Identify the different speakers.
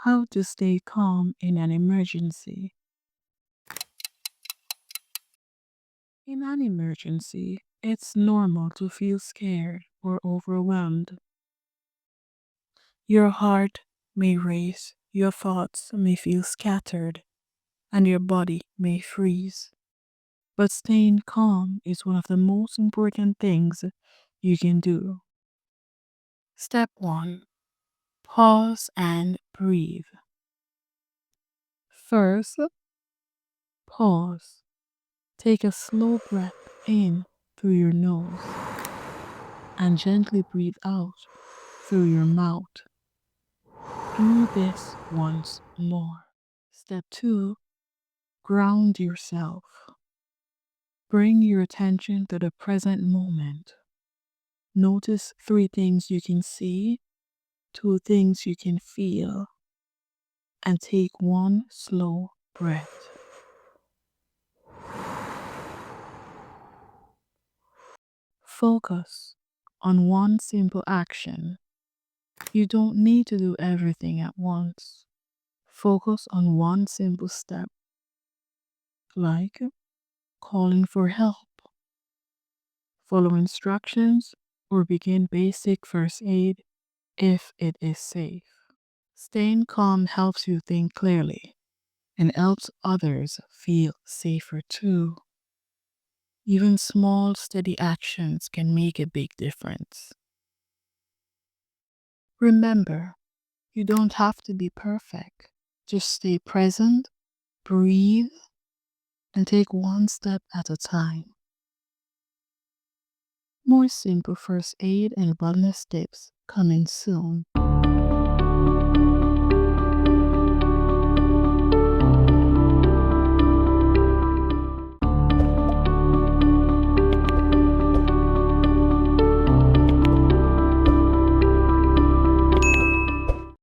Speaker 1: How to stay calm in an emergency. In an emergency, it's normal to feel scared or overwhelmed. Your heart may race, your thoughts may feel scattered, and your body may freeze. But staying calm is one of the most important things you can do. Step 1. Pause and breathe. First, pause. Take a slow breath in through your nose and gently breathe out through your mouth. Do this once more. Step 2. Ground yourself. Bring your attention to the present moment. Notice 3 things you can see, 2 things you can feel, and take 1 slow breath. Focus on one simple action. You don't need to do everything at once. Focus on one simple step, like calling for help, follow instructions, or begin basic first aid if it is safe. Staying calm helps you think clearly and helps others feel safer too. Even small, steady actions can make a big difference. Remember, you don't have to be perfect. Just stay present, breathe, and take one step at a time. More simple first aid and wellness tips coming soon.